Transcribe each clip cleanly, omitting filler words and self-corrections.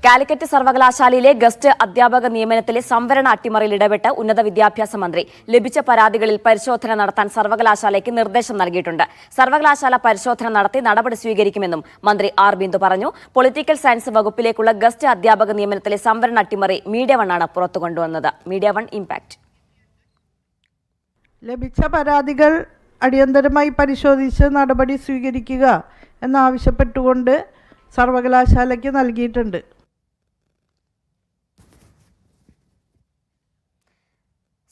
കാലിക്കറ്റ് സർവകലാശാലയിലെ ഗസ്റ്റ് അധ്യാപക നിയമനത്തിലെ സംവരണ അട്ടിമറിയിൽ ഇടപെട്ട് ഉന്നത വിദ്യാഭ്യാസ മന്ത്രി ലഭിച്ച പരാതികളിൽ പരിശോധന നടത്താൻ സർവകലാശാലയ്ക്ക് നിർദ്ദേശം നൽകിയിട്ടുണ്ട്. സർവകലാശാല പരിശോധന നടത്തി നടപടി സ്വീകരിക്കുമെന്നും മന്ത്രി ആർ ബിന്ദു പറഞ്ഞു. പൊളിറ്റിക്കൽ സയൻസ് വകുപ്പിലേക്കുള്ള ഗസ്റ്റ് അധ്യാപക നിയമനത്തിലെ സംവരണ അട്ടിമറി മീഡിയ വണ്ണാണ് പുറത്തുകൊണ്ടുവന്നത്. Media one impact. ലഭിച്ച പരാതികൾ അടിയന്തരമായി പരിശോധിച്ച് നടപടി സ്വീകരിക്കുക എന്നാവശ്യപ്പെട്ടുകൊണ്ട് സർവകലാശാലയ്ക്ക് നൽകിയിട്ടുണ്ട്.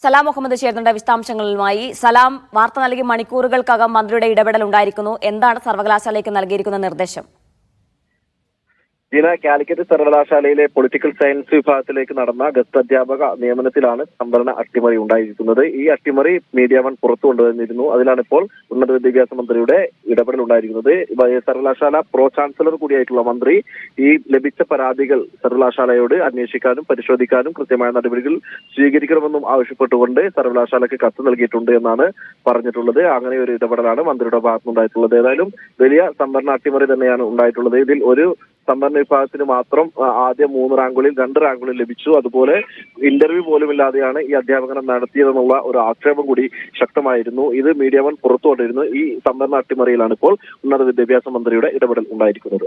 സലാം മുഹമ്മദ് ചേർന്നുണ്ട് വിശദാംശങ്ങളുമായി. സലാം, വാർത്ത നൽകി മണിക്കൂറുകൾക്കകം മന്ത്രിയുടെ ഇടപെടൽ ഉണ്ടായിരിക്കുന്നു. എന്താണ് സർവകലാശാലയ്ക്ക് നൽകിയിരിക്കുന്ന നിർദ്ദേശം? കാലിക്കറ്റ് സർവകലാശാലയിലെ പൊളിറ്റിക്കൽ സയൻസ് വിഭാഗത്തിലേക്ക് നടന്ന ഗസ്റ്റ് അധ്യാപക നിയമനത്തിലാണ് സംവരണ അട്ടിമറി ഉണ്ടായിരിക്കുന്നത്. ഈ അട്ടിമറി മീഡിയ വൺ പുറത്തു കൊണ്ടുവന്നിരുന്നു. അതിലാണ് ഇപ്പോൾ ഉന്നത വിദ്യാഭ്യാസ മന്ത്രിയുടെ ഇടപെടൽ ഉണ്ടായിരിക്കുന്നത്. സർവകലാശാല പ്രോ ചാൻസലർ കൂടിയായിട്ടുള്ള മന്ത്രി ഈ ലഭിച്ച പരാതികൾ സർവകലാശാലയോട് അന്വേഷിക്കാനും പരിശോധിക്കാനും കൃത്യമായ നടപടികൾ സ്വീകരിക്കണമെന്നും ആവശ്യപ്പെട്ടുകൊണ്ട് സർവകലാശാലയ്ക്ക് കത്ത് നൽകിയിട്ടുണ്ട് എന്നാണ് പറഞ്ഞിട്ടുള്ളത്. അങ്ങനെ ഒരു ഇടപെടലാണ് മന്ത്രിയുടെ ഭാഗത്തുനിന്നുണ്ടായിട്ടുള്ളത്. ഏതായാലും വലിയ സംവരണ അട്ടിമറി തന്നെയാണ് ഉണ്ടായിട്ടുള്ളത്. ഇതിൽ ഒരു സംവരണ വിഭാഗത്തിന് മാത്രം ആദ്യ 3 റാങ്കുകളിൽ 2 റാങ്കുകളിൽ ലഭിച്ചു. അതുപോലെ ഇന്റർവ്യൂ പോലും ഇല്ലാതെയാണ് ഈ അധ്യാപനം നടത്തിയതെന്നുള്ള ഒരു ആക്ഷേപം കൂടി ശക്തമായിരുന്നു. ഇത് മീഡിയ വൺ പുറത്തുകൊണ്ടിരുന്നു. ഈ സംവരണ അട്ടിമറിയിലാണ് ഇപ്പോൾ ഉന്നത വിദ്യാഭ്യാസ മന്ത്രിയുടെ ഇടപെടൽ ഉണ്ടായിരിക്കുന്നത്.